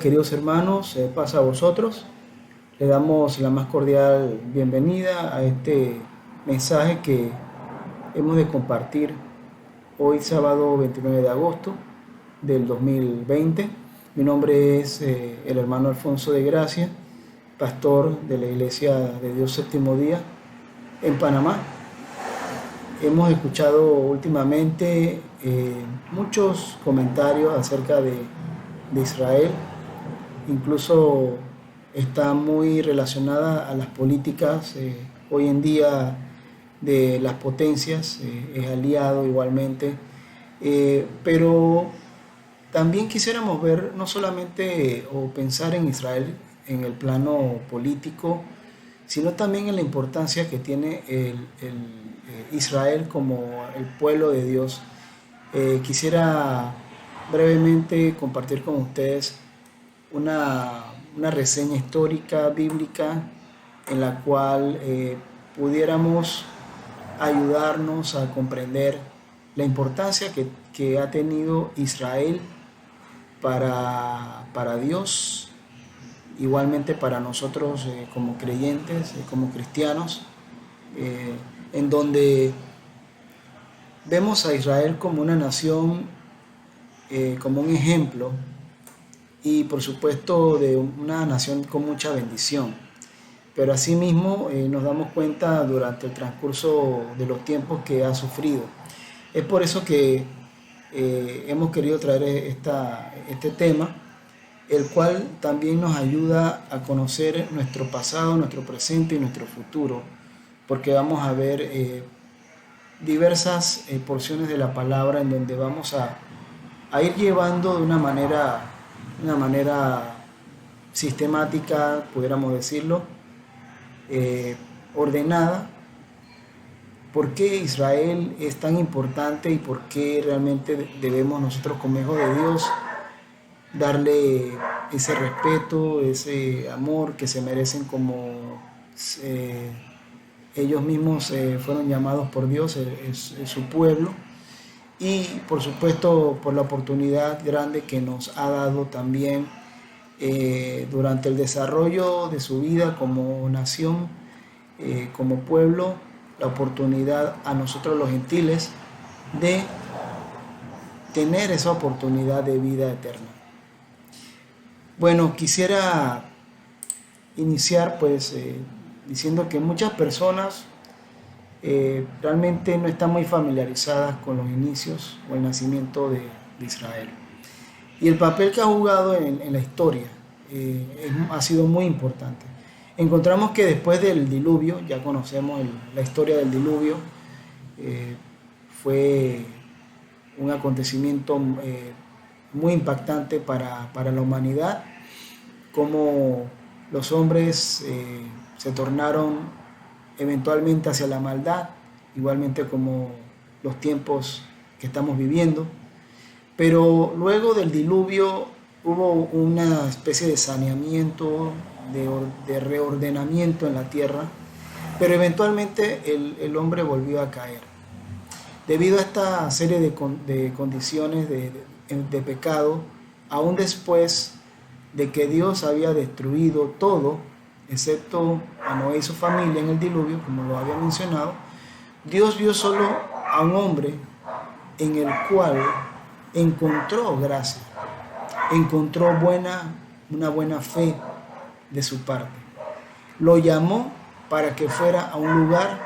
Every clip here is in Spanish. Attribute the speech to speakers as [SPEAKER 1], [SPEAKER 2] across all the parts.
[SPEAKER 1] queridos hermanos, pasa a vosotros. Le damos la más cordial bienvenida a este mensaje que hemos de compartir hoy sábado 29 de agosto del 2020. Mi nombre es el hermano Alfonso de Gracia, pastor de la Iglesia de Dios Séptimo Día en Panamá. Hemos escuchado últimamente muchos comentarios acerca de Israel, incluso está muy relacionada a las políticas hoy en día de las potencias, es aliado igualmente, pero también quisiéramos ver no solamente o pensar en Israel en el plano político, sino también en la importancia que tiene Israel como el pueblo de Dios. Quisiera brevemente compartir con ustedes una reseña histórica, bíblica, en la cual pudiéramos ayudarnos a comprender la importancia que ha tenido Israel para Dios, igualmente para nosotros como creyentes, como cristianos, en donde vemos a Israel como una nación, como un ejemplo y por supuesto de una nación con mucha bendición. Pero asimismo nos damos cuenta durante el transcurso de los tiempos que ha sufrido. Es por eso que hemos querido traer este tema, el cual también nos ayuda a conocer nuestro pasado, nuestro presente y nuestro futuro, porque vamos a ver diversas porciones de la palabra en donde vamos a ir llevando de una manera sistemática, pudiéramos decirlo, ordenada, por qué Israel es tan importante y por qué realmente debemos nosotros como hijos de Dios darle ese respeto, ese amor que se merecen como ellos mismos fueron llamados por Dios, es su pueblo, y por supuesto por la oportunidad grande que nos ha dado también durante el desarrollo de su vida como nación, como pueblo, la oportunidad a nosotros los gentiles de tener esa oportunidad de vida eterna. Bueno, quisiera iniciar pues diciendo que muchas personas realmente no están muy familiarizadas con los inicios o el nacimiento de Israel. Y el papel que ha jugado en la historia ha sido muy importante. Encontramos que después del diluvio, ya conocemos la historia del diluvio, fue un acontecimiento muy impactante para la humanidad, como los hombres se tornaron eventualmente hacia la maldad, igualmente como los tiempos que estamos viviendo. Pero luego del diluvio hubo una especie de saneamiento, de reordenamiento en la tierra, pero eventualmente el hombre volvió a caer. Debido a esta serie de condiciones de pecado, aún después de que Dios había destruido todo, excepto a Noé y su familia en el diluvio, como lo había mencionado, Dios vio solo a un hombre en el cual encontró gracia, encontró una buena fe de su parte. Lo llamó para que fuera a un lugar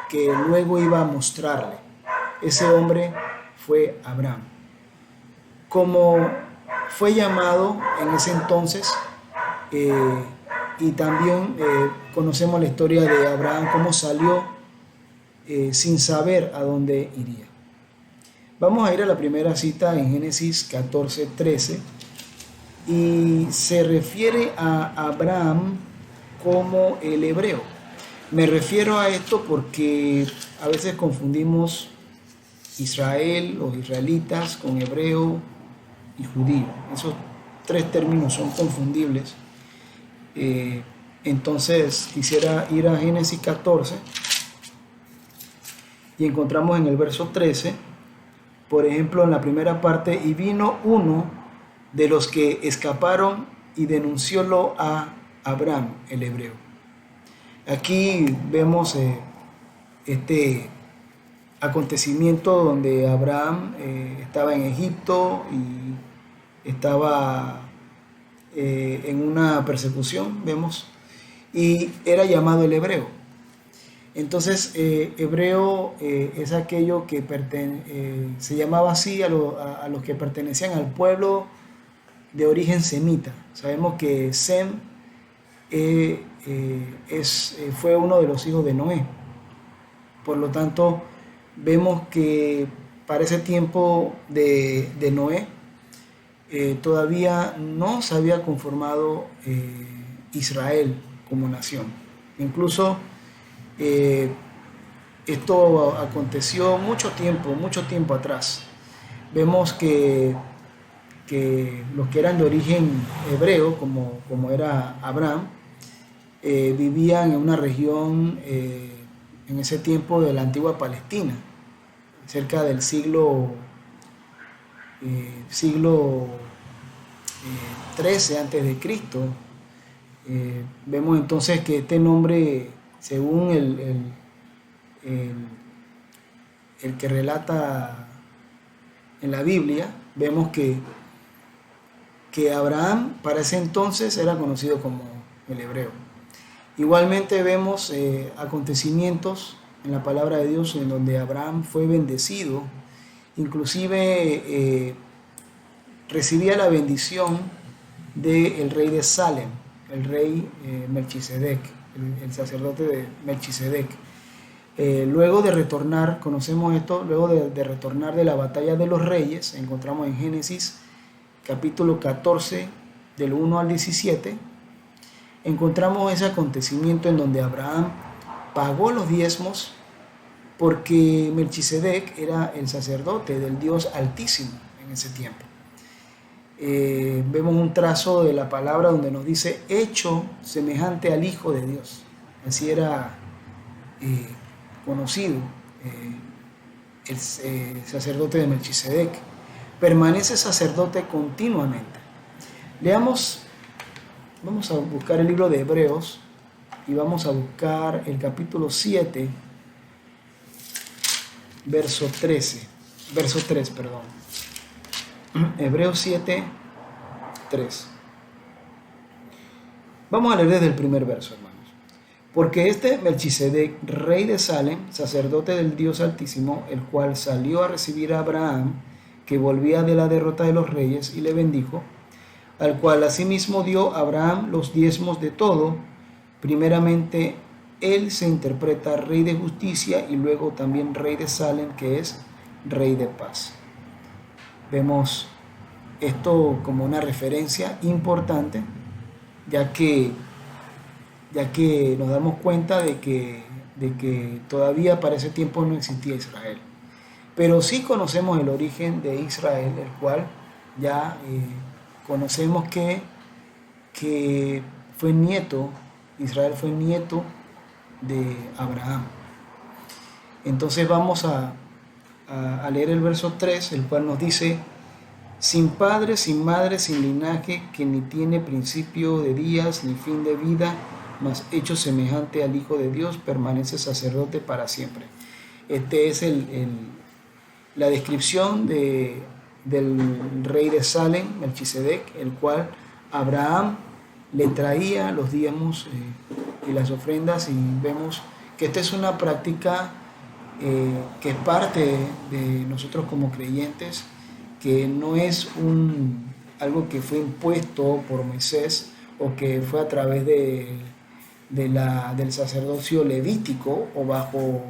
[SPEAKER 1] que luego iba a mostrarle. Ese hombre fue Abraham. Como fue llamado en ese entonces, y también conocemos la historia de Abraham, cómo salió sin saber a dónde iría. Vamos a ir a la primera cita en Génesis 14:13 y se refiere a Abraham como el hebreo. Me refiero a esto porque a veces confundimos Israel, los israelitas, con hebreo y judío. Esos tres términos son confundibles. Entonces quisiera ir a Génesis 14 y encontramos en el verso 13, por ejemplo, en la primera parte, y vino uno de los que escaparon y denunciólo a Abraham, el hebreo. Aquí vemos este acontecimiento donde Abraham estaba en Egipto y estaba en una persecución, vemos, y era llamado el hebreo. Entonces, hebreo es aquello que se llamaba así a los que pertenecían al pueblo de origen semita. Sabemos que Sem fue uno de los hijos de Noé. Por lo tanto, vemos que para ese tiempo de Noé todavía no se había conformado Israel como nación. Incluso esto aconteció mucho tiempo atrás. Vemos que los que eran de origen hebreo, como era Abraham, vivían en una región en ese tiempo de la antigua Palestina, cerca del siglo XIII antes de Cristo. Vemos entonces que este nombre, según el que relata en la Biblia, vemos que Abraham para ese entonces era conocido como el hebreo. Igualmente vemos acontecimientos en la palabra de Dios en donde Abraham fue bendecido, inclusive recibía la bendición del rey de Salem, el rey Melquisedec, el sacerdote de Melquisedec. Luego de retornar, conocemos esto, luego de retornar de la batalla de los reyes, encontramos en Génesis capítulo 14, del 1 al 17, encontramos ese acontecimiento en donde Abraham pagó los diezmos porque Melquisedec era el sacerdote del Dios Altísimo en ese tiempo. Vemos un trazo de la palabra donde nos dice hecho semejante al Hijo de Dios. Así era conocido el sacerdote de Melquisedec. Permanece sacerdote continuamente. Leamos, vamos a buscar el libro de Hebreos y vamos a buscar el capítulo 7, verso 3, perdón. Hebreos 7, 3. Vamos a leer desde el primer verso, hermanos. Porque este Melquisedec, rey de Salem, sacerdote del Dios Altísimo, el cual salió a recibir a Abraham, que volvía de la derrota de los reyes, y le bendijo, al cual asimismo dio Abraham los diezmos de todo, primeramente él se interpreta rey de justicia y luego también rey de Salem, que es rey de paz. Vemos esto como una referencia importante, ya que nos damos cuenta de que todavía para ese tiempo no existía Israel. Pero sí conocemos el origen de Israel, el cual ya conocemos que fue nieto, Israel fue nieto de Abraham. Entonces vamos a leer el verso 3, el cual nos dice: sin padre, sin madre, sin linaje, que ni tiene principio de días ni fin de vida, mas hecho semejante al Hijo de Dios, permanece sacerdote para siempre. Este es la descripción del rey de Salem, Melquisedec, el cual Abraham le traía los diezmos y las ofrendas, y vemos que esta es una práctica que es parte de nosotros como creyentes, que no es algo que fue impuesto por Moisés o que fue a través del sacerdocio levítico o bajo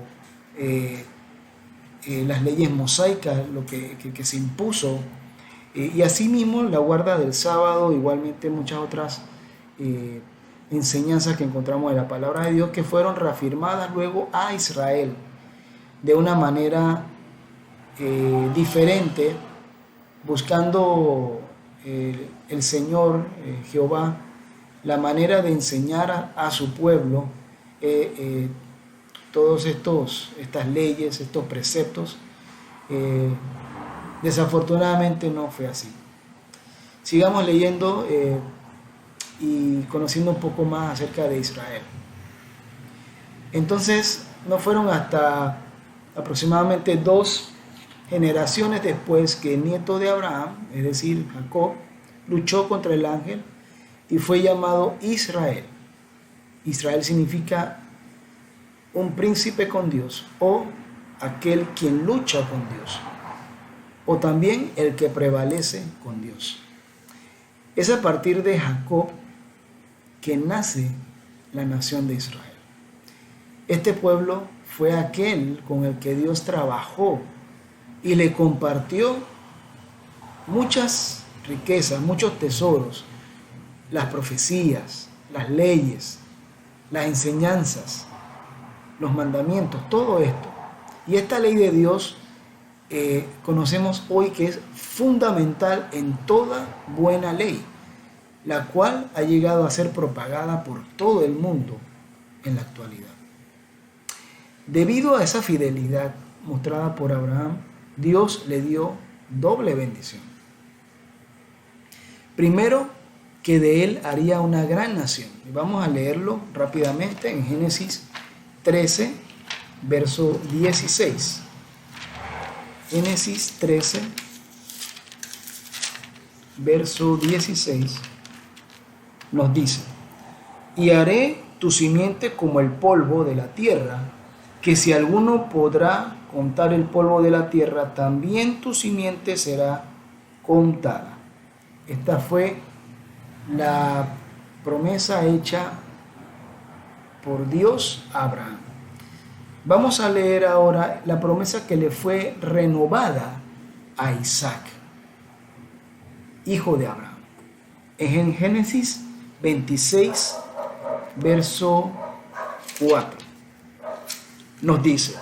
[SPEAKER 1] las leyes mosaicas, lo que se impuso, y asimismo la guarda del sábado, igualmente muchas otras enseñanzas que encontramos en la palabra de Dios, que fueron reafirmadas luego a Israel de una manera diferente, buscando el Señor Jehová la manera de enseñar a su pueblo todos estas leyes, estos preceptos. Desafortunadamente no fue así. sigamos leyendo y conociendo un poco más acerca de Israel. Entonces, no fueron hasta aproximadamente 2 generaciones después que el nieto de Abraham, es decir, Jacob, luchó contra el ángel y fue llamado Israel. Israel significa un príncipe con Dios, o aquel quien lucha con Dios, o también el que prevalece con Dios. Es a partir de Jacob que nace la nación de Israel. Este pueblo fue aquel con el que Dios trabajó y le compartió muchas riquezas, muchos tesoros, las profecías, las leyes, las enseñanzas, los mandamientos, todo esto. Y esta ley de Dios conocemos hoy que es fundamental en toda buena ley, la cual ha llegado a ser propagada por todo el mundo en la actualidad. Debido a esa fidelidad mostrada por Abraham, Dios le dio doble bendición. Primero, que de él haría una gran nación. Y vamos a leerlo rápidamente en Génesis 13, verso 16. Génesis 13, verso 16, nos dice: y haré tu simiente como el polvo de la tierra, que si alguno podrá contar el polvo de la tierra, también tu simiente será contada. Esta fue la promesa hecha por Dios a Abraham. Vamos a leer ahora la promesa que le fue renovada a Isaac, hijo de Abraham. En Génesis 26, verso 4, nos dice: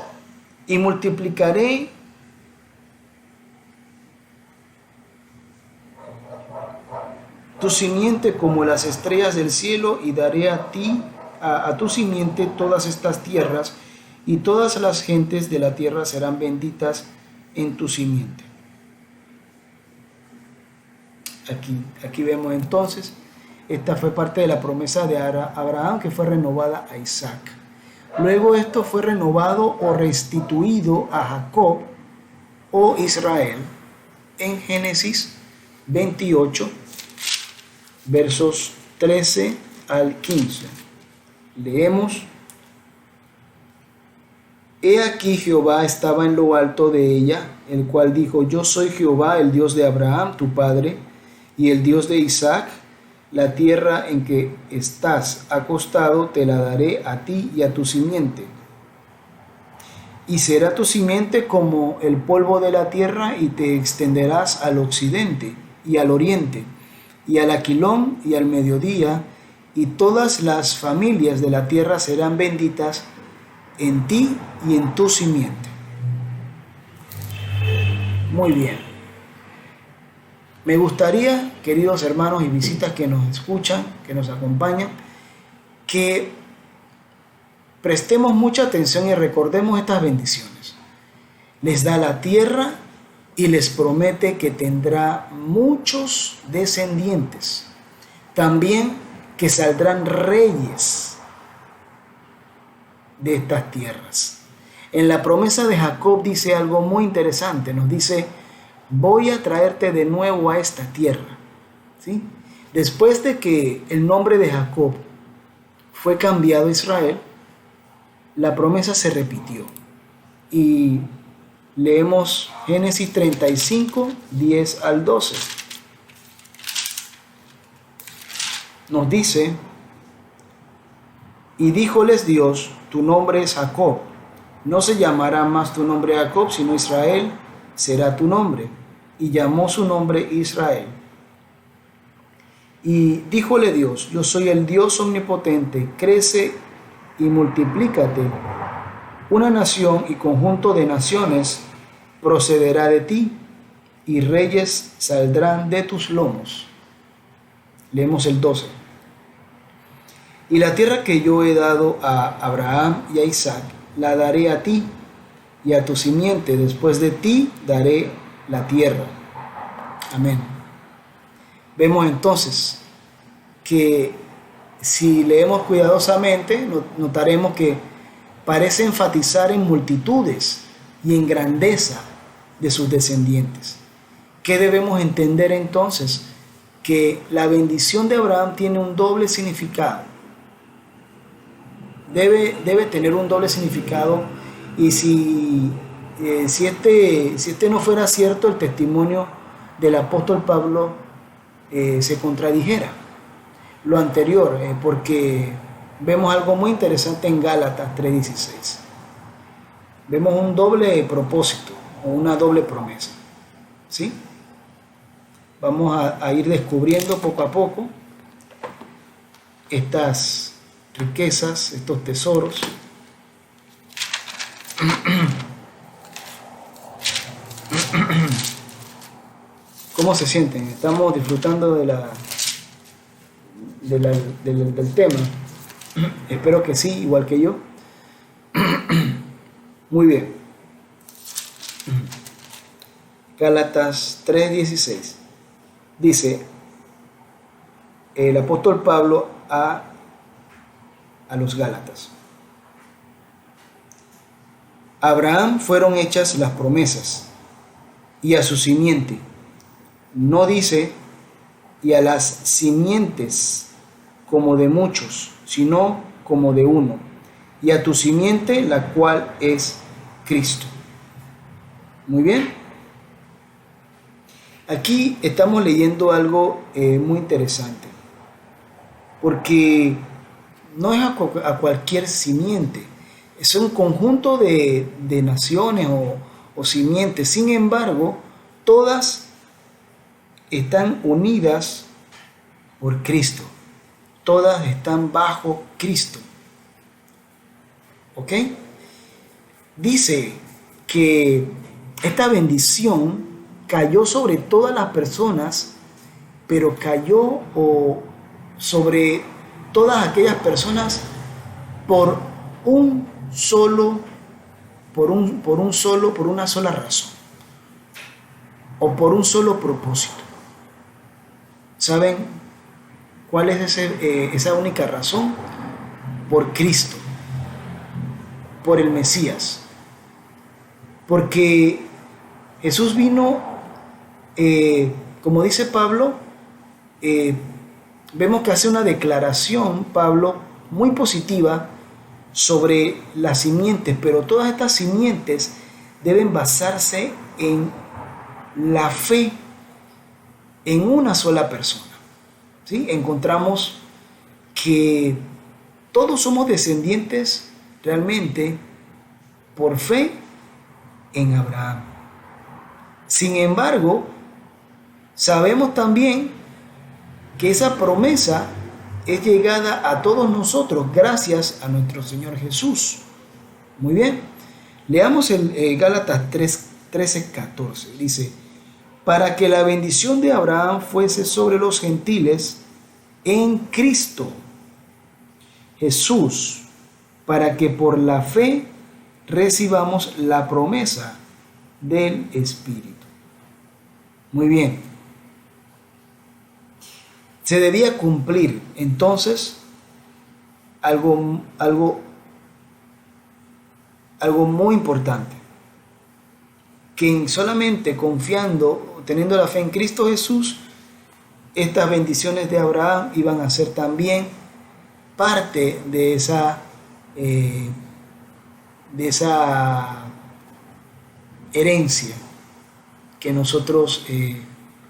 [SPEAKER 1] y multiplicaré tu simiente como las estrellas del cielo, y daré a ti, a tu simiente, todas estas tierras, y todas las gentes de la tierra serán benditas en tu simiente. Aquí vemos entonces, esta fue parte de la promesa de Abraham, que fue renovada a Isaac. Luego esto fue renovado o restituido a Jacob o Israel en Génesis 28, versos 13 al 15. Leemos: he aquí Jehová estaba en lo alto de ella, el cual dijo: yo soy Jehová, el Dios de Abraham, tu padre, y el Dios de Isaac. La tierra en que estás acostado te la daré a ti y a tu simiente. Y será tu simiente como el polvo de la tierra, y te extenderás al occidente y al oriente, y al aquilón y al mediodía, y todas las familias de la tierra serán benditas en ti y en tu simiente. Muy bien. Me gustaría, queridos hermanos y visitas que nos escuchan, que nos acompañan, que prestemos mucha atención y recordemos estas bendiciones. Les da la tierra y les promete que tendrá muchos descendientes. También que saldrán reyes de estas tierras. En la promesa de Jacob dice algo muy interesante. Nos dice: voy a traerte de nuevo a esta tierra. ¿Sí? Después de que el nombre de Jacob fue cambiado a Israel, la promesa se repitió. Y leemos Génesis 35, 10 al 12. Nos dice: y díjoles Dios: tu nombre es Jacob, no se llamará más tu nombre Jacob, sino Israel será tu nombre. Y llamó su nombre Israel. Y díjole Dios: yo soy el Dios omnipotente, crece y multiplícate. Una nación y conjunto de naciones procederá de ti, y reyes saldrán de tus lomos. Leemos el 12. Y la tierra que yo he dado a Abraham y a Isaac, la daré a ti y a tu simiente. Después de ti daré la tierra. Amén. Vemos entonces que si leemos cuidadosamente, notaremos que parece enfatizar en multitudes y en grandeza de sus descendientes. ¿Qué debemos entender entonces? Que la bendición de Abraham tiene un doble significado. Debe tener un doble significado, y si este no fuera cierto, el testimonio del apóstol Pablo se contradijera lo anterior, porque vemos algo muy interesante en Gálatas 3:16. Vemos un doble propósito o una doble promesa, ¿sí? Vamos a ir descubriendo poco a poco estas riquezas, estos tesoros. ¿Cómo se sienten? ¿Estamos disfrutando del tema? Espero que sí, igual que yo. Muy bien. Gálatas 3:16 dice el apóstol Pablo a los Gálatas: a Abraham fueron hechas las promesas, y a su simiente. No dice y a las simientes como de muchos, sino como de uno, y a tu simiente, la cual es Cristo. Muy bien. Aquí estamos leyendo algo muy interesante, porque no es a cualquier simiente, es un conjunto de naciones o simientes. Sin embargo, todas están unidas por Cristo, todas están bajo Cristo. ¿Ok? Dice que esta bendición cayó sobre todas las personas, pero cayó sobre todas aquellas personas por una sola razón, o por un solo propósito. ¿Saben cuál es esa única razón? Por Cristo, por el Mesías. Porque Jesús vino, como dice Pablo, vemos que hace una declaración, Pablo, muy positiva sobre las simientes, pero todas estas simientes deben basarse en la fe en una sola persona. ¿Sí? Encontramos que todos somos descendientes realmente por fe en Abraham. Sin embargo, sabemos también que esa promesa es llegada a todos nosotros gracias a nuestro Señor Jesús. Muy bien, leamos el Gálatas 13:14. Dice: para que la bendición de Abraham fuese sobre los gentiles en Cristo Jesús, para que por la fe recibamos la promesa del Espíritu. Muy bien. Se debía cumplir entonces algo muy importante, que solamente confiando, teniendo la fe en Cristo Jesús, estas bendiciones de Abraham iban a ser también parte de esa herencia que nosotros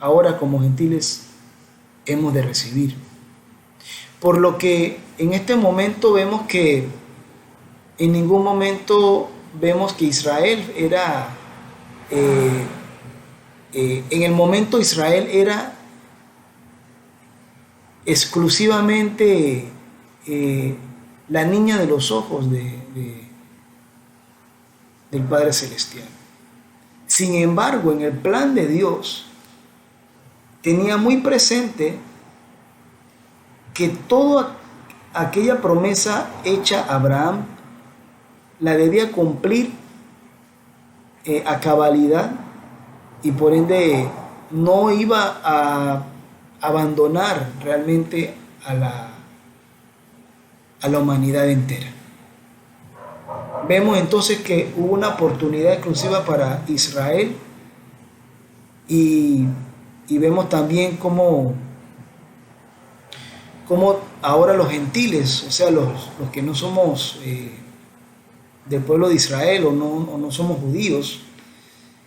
[SPEAKER 1] ahora como gentiles hemos de recibir. Por lo que en este momento vemos que en ningún momento vemos que Israel era, en el momento Israel era exclusivamente la niña de los ojos del Padre Celestial. Sin embargo, en el plan de Dios, tenía muy presente que toda aquella promesa hecha a Abraham la debía cumplir a cabalidad, y por ende no iba a abandonar realmente a la humanidad entera. Vemos entonces que hubo una oportunidad exclusiva para Israel y vemos también cómo ahora los gentiles, o sea, los que no somos del pueblo de Israel o no somos judíos,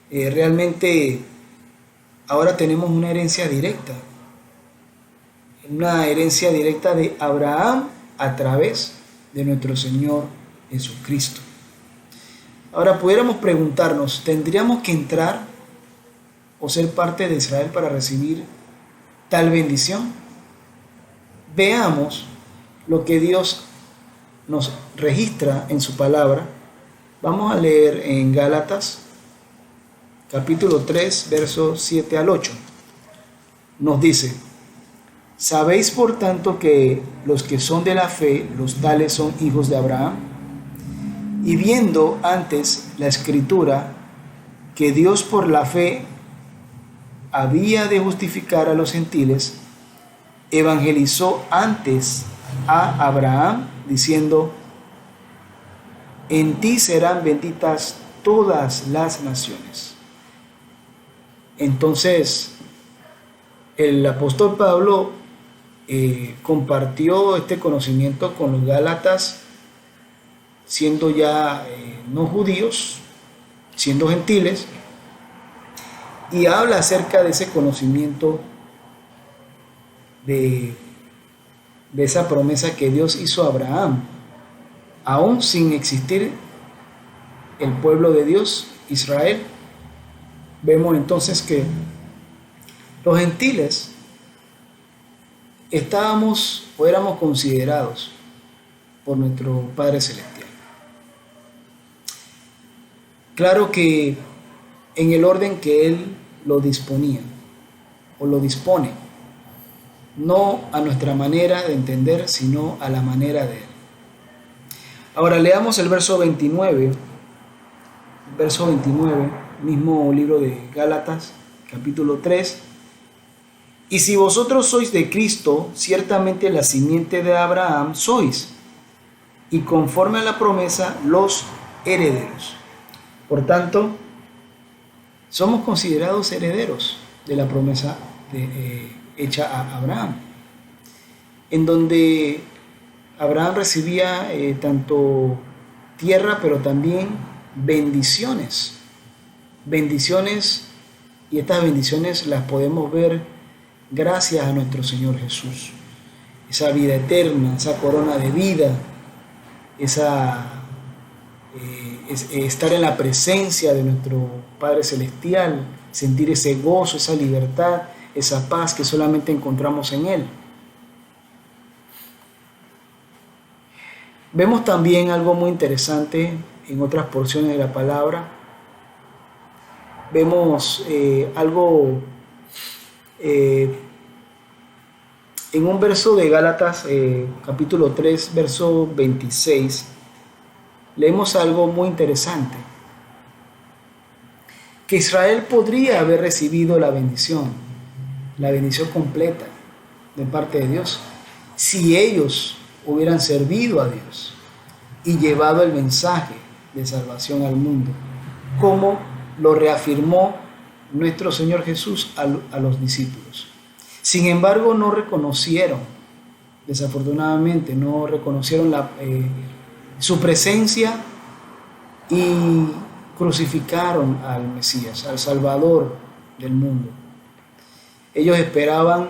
[SPEAKER 1] realmente ahora tenemos una herencia directa de Abraham a través de nuestro Señor Jesucristo. Ahora pudiéramos preguntarnos, ¿tendríamos que entrar o ser parte de Israel para recibir tal bendición? Veamos lo que Dios nos registra en su palabra. Vamos a leer en Gálatas capítulo 3, versos 7 al 8. Nos dice: ¿sabéis por tanto que los que son de la fe, los tales son hijos de Abraham? Y viendo antes la Escritura que Dios por la fe había de justificar a los gentiles, evangelizó antes a Abraham, diciendo: en ti serán benditas todas las naciones. Entonces, el apóstol Pablo compartió este conocimiento con los gálatas, siendo ya no judíos, siendo gentiles, y habla acerca de ese conocimiento, de esa promesa que Dios hizo a Abraham, aún sin existir el pueblo de Dios, Israel. Vemos entonces que los gentiles éramos considerados por nuestro Padre Celestial. Claro que en el orden que Él lo disponía o lo dispone, no a nuestra manera de entender, sino a la manera de Él. Ahora leamos el verso 29, mismo libro de Gálatas, capítulo 3. Y si vosotros sois de Cristo, ciertamente la simiente de Abraham sois, y conforme a la promesa, los herederos. Por tanto, somos considerados herederos de la promesa hecha a Abraham, en donde Abraham recibía tanto tierra, pero también bendiciones, y estas bendiciones las podemos ver gracias a nuestro Señor Jesús. Esa vida eterna, esa corona de vida, estar en la presencia de nuestro Padre Celestial, sentir ese gozo, esa libertad, esa paz que solamente encontramos en Él. Vemos también algo muy interesante en otras porciones de la palabra. Vemos algo en un verso de Gálatas, capítulo 3, verso 26, leemos algo muy interesante, que Israel podría haber recibido la bendición completa de parte de Dios, si ellos hubieran servido a Dios y llevado el mensaje de salvación al mundo, como lo reafirmó nuestro Señor Jesús a los discípulos. Sin embargo, no reconocieron, desafortunadamente, su presencia y crucificaron al Mesías, al Salvador del mundo. Ellos esperaban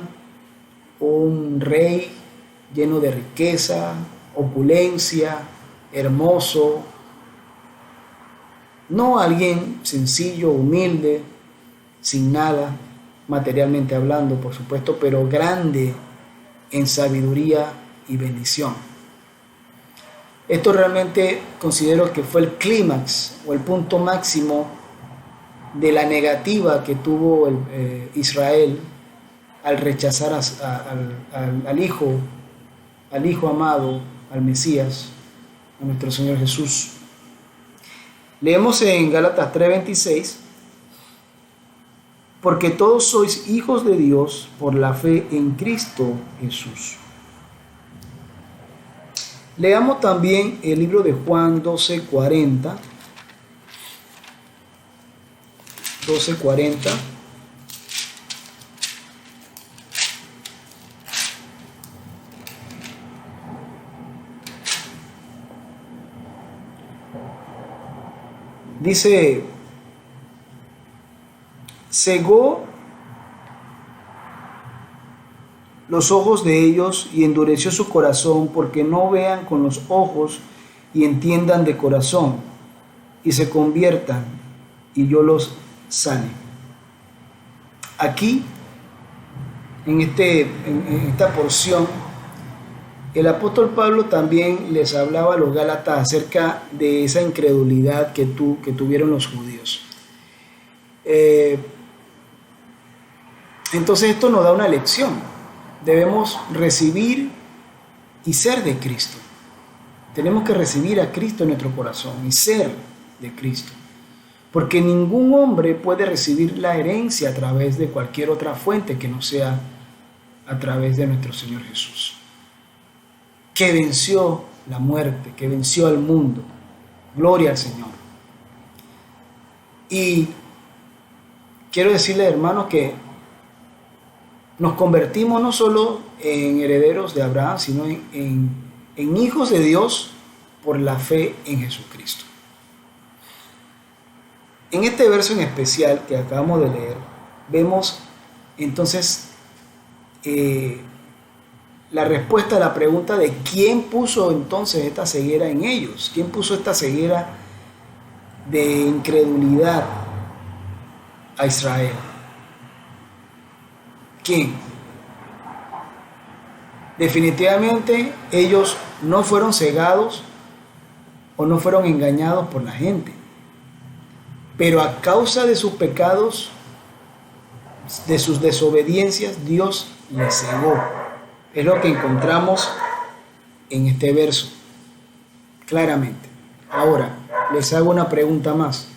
[SPEAKER 1] un rey lleno de riqueza, opulencia, hermoso, no alguien sencillo, humilde, sin nada, materialmente hablando, por supuesto, pero grande en sabiduría y bendición. Esto realmente considero que fue el clímax o el punto máximo de la negativa que tuvo Israel al rechazar al Hijo amado, al Mesías, a nuestro Señor Jesús. Leemos en Gálatas 3:26: porque todos sois hijos de Dios por la fe en Cristo Jesús. Leamos también el libro de Juan 12:40. 12:40. Dice, cegó los ojos de ellos y endureció su corazón, porque no vean con los ojos y entiendan de corazón y se conviertan y yo los sane. Aquí, en esta porción, el apóstol Pablo también les hablaba a los Gálatas acerca de esa incredulidad que tuvieron los judíos. Entonces esto nos da una lección. Debemos recibir y ser de Cristo. Tenemos que recibir a Cristo en nuestro corazón y ser de Cristo. Porque ningún hombre puede recibir la herencia a través de cualquier otra fuente que no sea a través de nuestro Señor Jesús, que venció la muerte, que venció al mundo. Gloria al Señor. Y quiero decirles, hermanos, que nos convertimos no solo en herederos de Abraham, sino en hijos de Dios por la fe en Jesucristo. En este verso en especial que acabamos de leer, vemos entonces la respuesta a la pregunta de quién puso entonces esta ceguera en ellos, quién puso esta ceguera de incredulidad a Israel. ¿Quién? Definitivamente ellos no fueron cegados o no fueron engañados por la gente, pero a causa de sus pecados, de sus desobediencias, Dios les cegó. Es lo que encontramos en este verso, claramente. Ahora, les hago una pregunta más.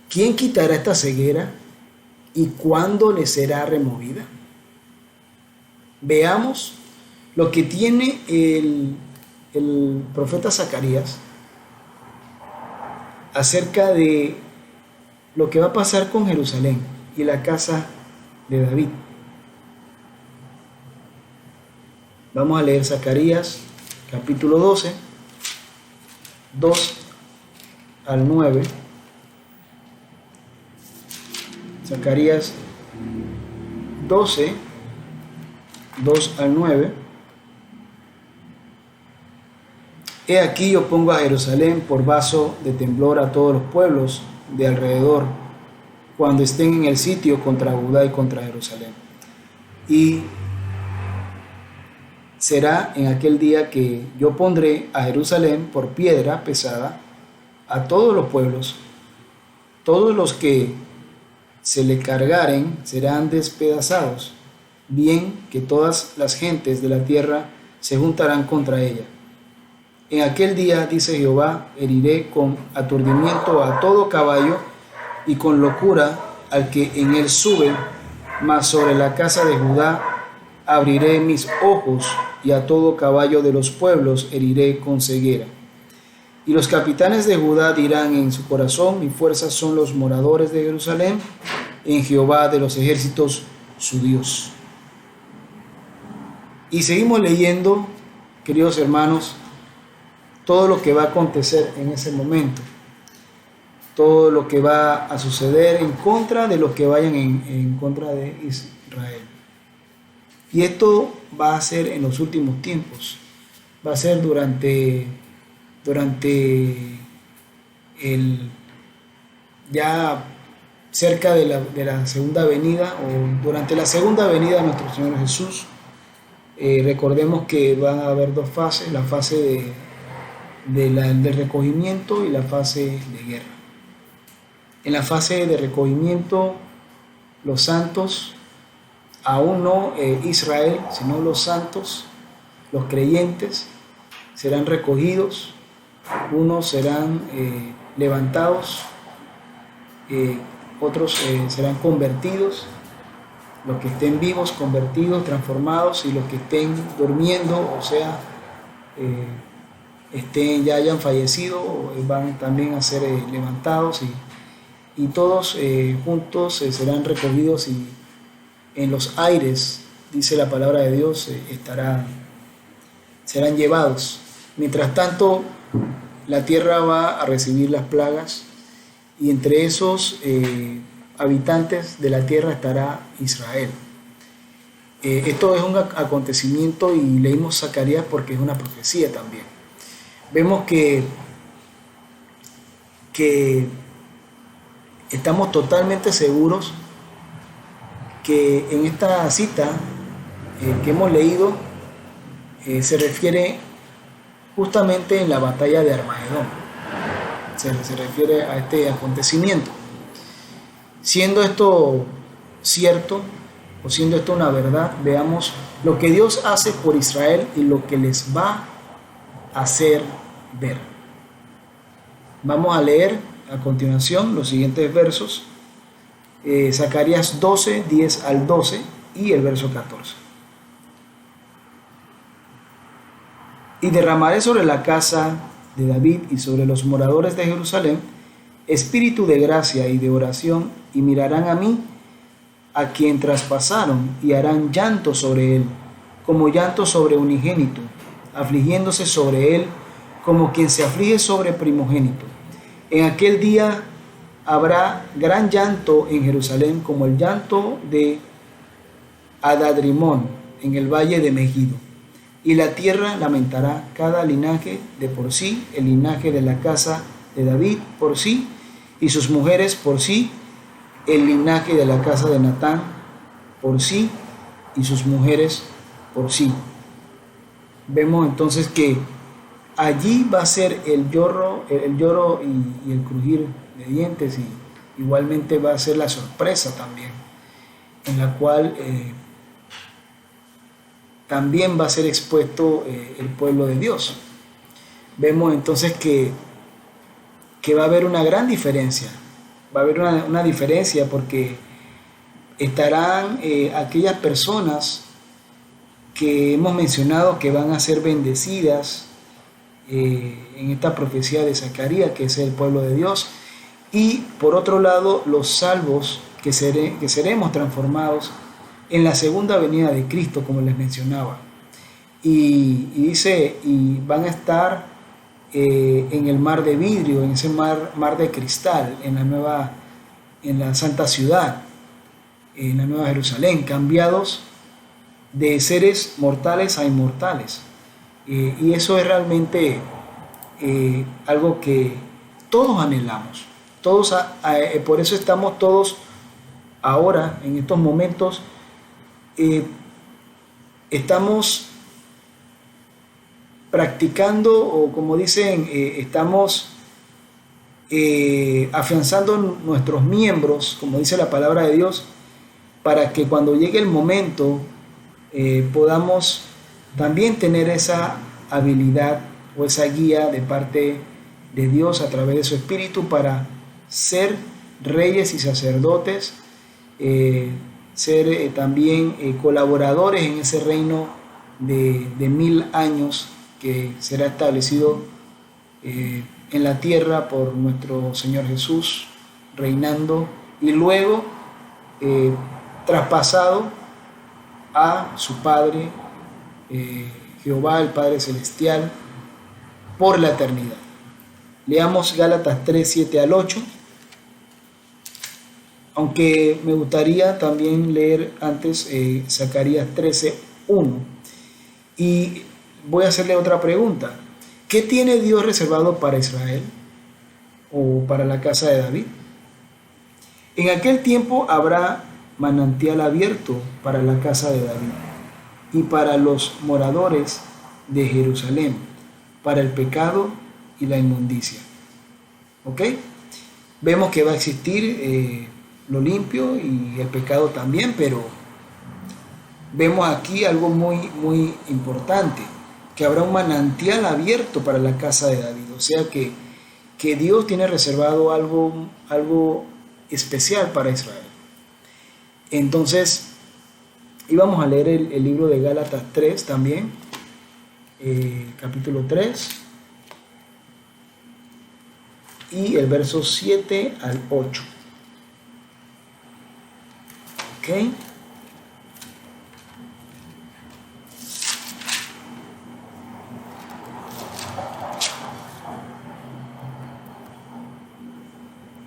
[SPEAKER 1] ¿Quién quitará esta ceguera y cuándo le será removida? Veamos lo que tiene el profeta Zacarías acerca de lo que va a pasar con Jerusalén y la casa de David. Vamos a leer Zacarías capítulo 12, 2 al 9. Zacarías 12, 2 al 9. He aquí yo pongo a Jerusalén por vaso de temblor a todos los pueblos de alrededor, cuando estén en el sitio contra Judá y contra Jerusalén. Y será en aquel día que yo pondré a Jerusalén por piedra pesada a todos los pueblos. Todos los que se le cargaren serán despedazados, bien que todas las gentes de la tierra se juntarán contra ella. En aquel día, dice Jehová, heriré con aturdimiento a todo caballo y con locura al que en él sube, mas sobre la casa de Judá abriré mis ojos y a todo caballo de los pueblos heriré con ceguera. Y los capitanes de Judá dirán en su corazón, mi fuerza son los moradores de Jerusalén, en Jehová de los ejércitos su Dios. Y seguimos leyendo, queridos hermanos, todo lo que va a acontecer en ese momento, todo lo que va a suceder en contra de los que vayan en contra de Israel. Y esto va a ser en los últimos tiempos, va a ser durante el ya cerca de la segunda venida o durante la segunda venida de nuestro Señor Jesús. Recordemos que van a haber dos fases, la fase del recogimiento y la fase de guerra. En la fase de recogimiento, los santos, aún no Israel, sino los santos, los creyentes, serán recogidos, unos serán levantados otros serán convertidos, los que estén vivos, convertidos, transformados, y los que estén durmiendo, o sea, ya hayan fallecido, van también a ser levantados, y todos juntos serán recogidos, y en los aires, dice la palabra de Dios, serán llevados. Mientras tanto, la tierra va a recibir las plagas, y entre esos habitantes de la tierra estará Israel. Esto es un acontecimiento, y leímos Zacarías porque es una profecía también. Vemos que estamos totalmente seguros que en esta cita que hemos leído se refiere justamente en la batalla de Armagedón. Se refiere a este acontecimiento. Siendo esto cierto, o siendo esto una verdad, veamos lo que Dios hace por Israel y lo que les va a hacer ver. Vamos a leer a continuación los siguientes versos. Zacarías 12, 10 al 12 y el verso 14. Y derramaré sobre la casa de David y sobre los moradores de Jerusalén espíritu de gracia y de oración, y mirarán a mí, a quien traspasaron, y harán llanto sobre él, como llanto sobre unigénito, afligiéndose sobre él, como quien se aflige sobre primogénito. En aquel día habrá gran llanto en Jerusalén, como el llanto de Adadrimón en el valle de Megido. Y la tierra lamentará cada linaje de por sí, el linaje de la casa de David por sí, y sus mujeres por sí, el linaje de la casa de Natán por sí, y sus mujeres por sí. Vemos entonces que allí va a ser el lloro y el crujir de dientes, y igualmente va a ser la sorpresa también, en la cual también va a ser expuesto el pueblo de Dios. Vemos entonces que va a haber una gran diferencia. Va a haber una diferencia porque estarán aquellas personas que hemos mencionado que van a ser bendecidas en esta profecía de Zacarías, que es el pueblo de Dios, y por otro lado los salvos que seremos transformados en la segunda venida de Cristo, como les mencionaba. Y dice, y van a estar en el mar de vidrio, en ese mar de cristal, en la santa ciudad, en la nueva Jerusalén, cambiados de seres mortales a inmortales. Y eso es realmente algo que todos anhelamos. Por eso estamos todos ahora, en estos momentos, estamos practicando, o como dicen, estamos afianzando nuestros miembros, como dice la palabra de Dios, para que cuando llegue el momento podamos también tener esa habilidad o esa guía de parte de Dios a través de su Espíritu para ser reyes y sacerdotes, ser también colaboradores en ese reino de 1000 años que será establecido en la tierra por nuestro Señor Jesús, reinando, y luego traspasado a su Padre, Jehová, el Padre Celestial, por la eternidad. Leamos Gálatas 3, 7 al 8, aunque me gustaría también leer antes Zacarías 13, 1. Y voy a hacerle otra pregunta. ¿Qué tiene Dios reservado para Israel o para la casa de David? En aquel tiempo habrá manantial abierto para la casa de David y para los moradores de Jerusalén, para el pecado y la inmundicia. ¿Ok? Vemos que va a existir lo limpio y el pecado también, pero vemos aquí algo muy, muy importante, que habrá un manantial abierto para la casa de David. O sea que Dios tiene reservado algo especial para Israel. Entonces, íbamos a leer el libro de Gálatas 3 también, capítulo 3, y el verso 7 al 8. ¿Ok?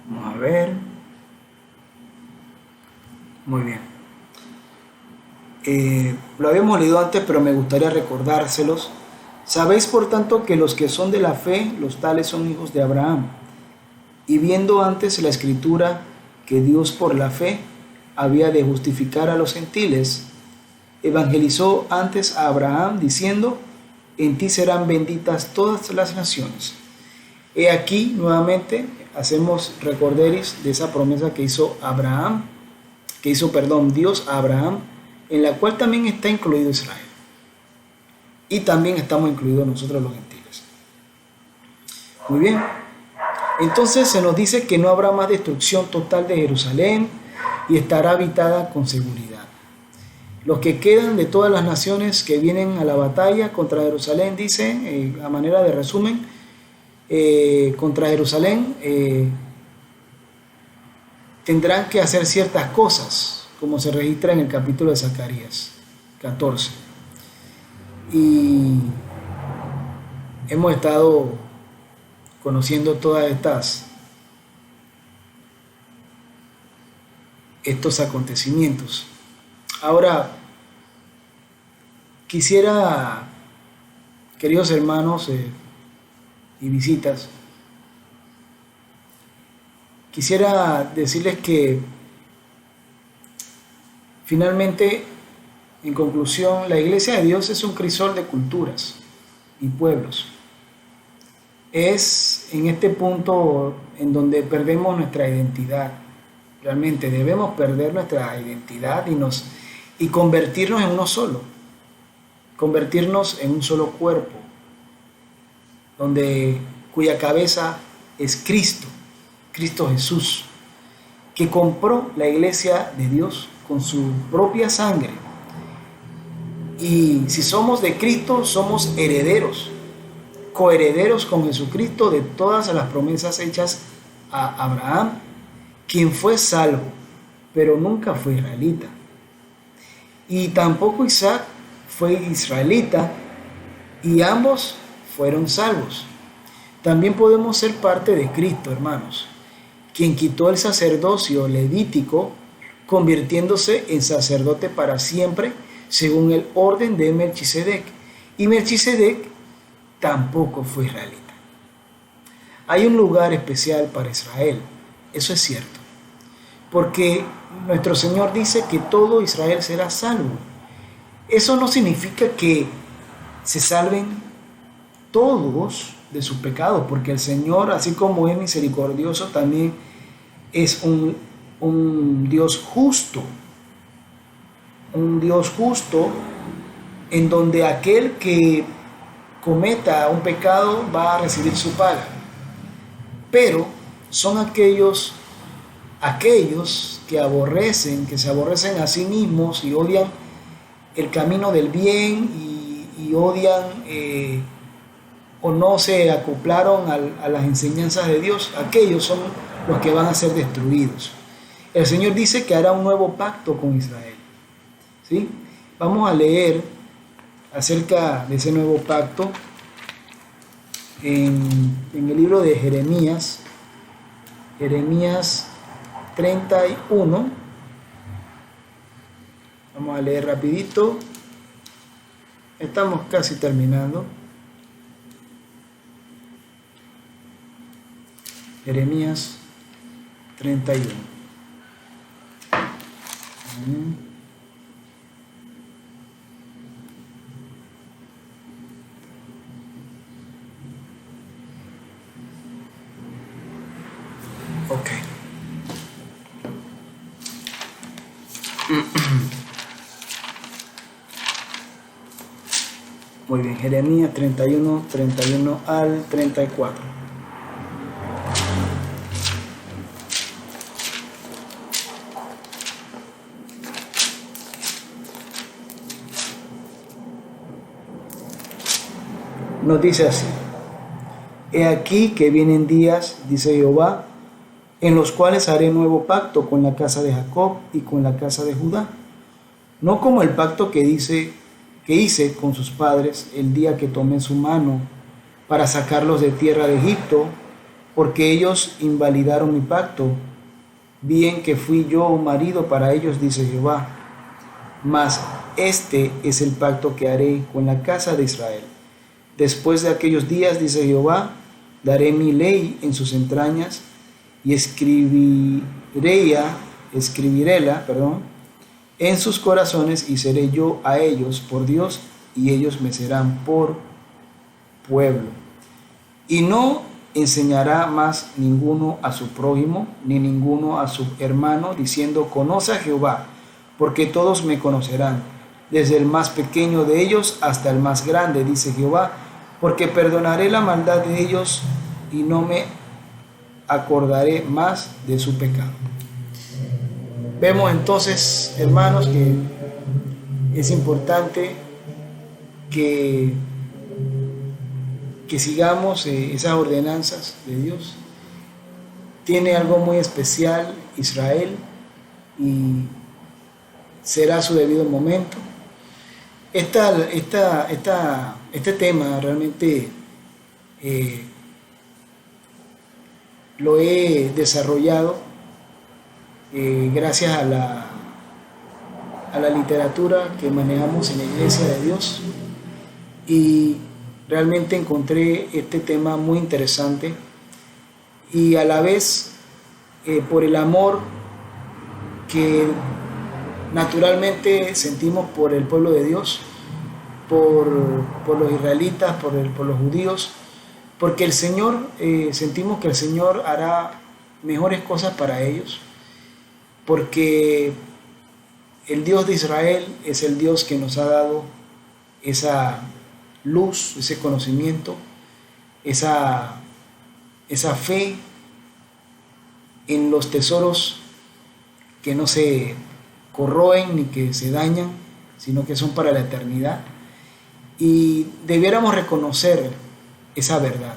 [SPEAKER 1] Vamos a ver. Muy bien. Lo habíamos leído antes, pero me gustaría recordárselos. Sabéis, por tanto, que los que son de la fe, los tales son hijos de Abraham. Y viendo antes la Escritura que Dios por la fe había de justificar a los gentiles, evangelizó antes a Abraham, diciendo: en ti serán benditas todas las naciones. He aquí, nuevamente, hacemos recorderis de esa promesa que hizo Dios a Abraham, en la cual también está incluido Israel. Y también estamos incluidos nosotros los gentiles. Muy bien. Entonces se nos dice que no habrá más destrucción total de Jerusalén y estará habitada con seguridad. Los que quedan de todas las naciones que vienen a la batalla contra Jerusalén, dice, a manera de resumen, contra Jerusalén tendrán que hacer ciertas cosas, como se registra en el capítulo de Zacarías 14. Y hemos estado conociendo todas estos acontecimientos. Ahora, quisiera, queridos hermanos y visitas, quisiera decirles que finalmente, en conclusión, la Iglesia de Dios es un crisol de culturas y pueblos. Es en este punto en donde perdemos nuestra identidad. Realmente debemos perder nuestra identidad y convertirnos en uno solo. Convertirnos en un solo cuerpo, cuya cabeza es Cristo Jesús, que compró la Iglesia de Dios con su propia sangre. Y si somos de Cristo, somos herederos, coherederos con Jesucristo de todas las promesas hechas a Abraham, quien fue salvo, pero nunca fue israelita. Y tampoco Isaac fue israelita, y ambos fueron salvos. También podemos ser parte de Cristo, hermanos, quien quitó el sacerdocio levítico, convirtiéndose en sacerdote para siempre, según el orden de Melquisedec. Y Melquisedec tampoco fue israelita. Hay un lugar especial para Israel, eso es cierto, porque nuestro Señor dice que todo Israel será salvo. Eso no significa que se salven todos de sus pecados, porque el Señor, así como es misericordioso, también es un Dios justo. Un Dios justo en donde aquel que cometa un pecado va a recibir su paga. Pero son aquellos que se aborrecen a sí mismos y odian el camino del bien y odian o no se acoplaron a las enseñanzas de Dios. Aquellos son los que van a ser destruidos. El Señor dice que hará un nuevo pacto con Israel. ¿Sí? Vamos a leer acerca de ese nuevo pacto en el libro de Jeremías 31. Vamos a leer rapidito. Estamos casi terminando. Jeremías 31. Ok. Muy bien, Jeremías 31 al 34. nos dice así: He aquí que vienen días, dice Jehová, en los cuales haré nuevo pacto con la casa de Jacob y con la casa de Judá, no como el pacto que hice con sus padres el día que tomé su mano para sacarlos de tierra de Egipto, porque ellos invalidaron mi pacto, bien que fui yo un marido para ellos, dice Jehová. Mas este es el pacto que haré con la casa de Israel. Después de aquellos días, dice Jehová, daré mi ley en sus entrañas y escribiréla, en sus corazones, y seré yo a ellos por Dios y ellos me serán por pueblo. Y no enseñará más ninguno a su prójimo, ni ninguno a su hermano, diciendo: conoce a Jehová, porque todos me conocerán, desde el más pequeño de ellos hasta el más grande, dice Jehová, porque perdonaré la maldad de ellos y no me acordaré más de su pecado. Vemos entonces, hermanos, que es importante que sigamos esas ordenanzas de Dios. Tiene algo muy especial Israel y será su debido momento. Este tema realmente lo he desarrollado gracias a la literatura que manejamos en la Iglesia de Dios, y realmente encontré este tema muy interesante, y a la vez por el amor que naturalmente sentimos por el pueblo de Dios, por los israelitas, por los judíos, porque el Señor, sentimos que el Señor hará mejores cosas para ellos, porque el Dios de Israel es el Dios que nos ha dado esa luz, ese conocimiento, esa fe en los tesoros que no se corroen ni que se dañan, sino que son para la eternidad. Y debiéramos reconocer esa verdad.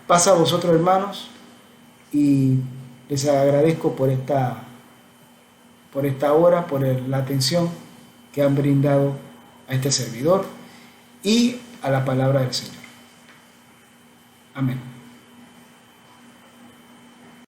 [SPEAKER 1] Pasa a vosotros, hermanos, y les agradezco por esta hora, por la atención que han brindado a este servidor y a la palabra del Señor. Amén.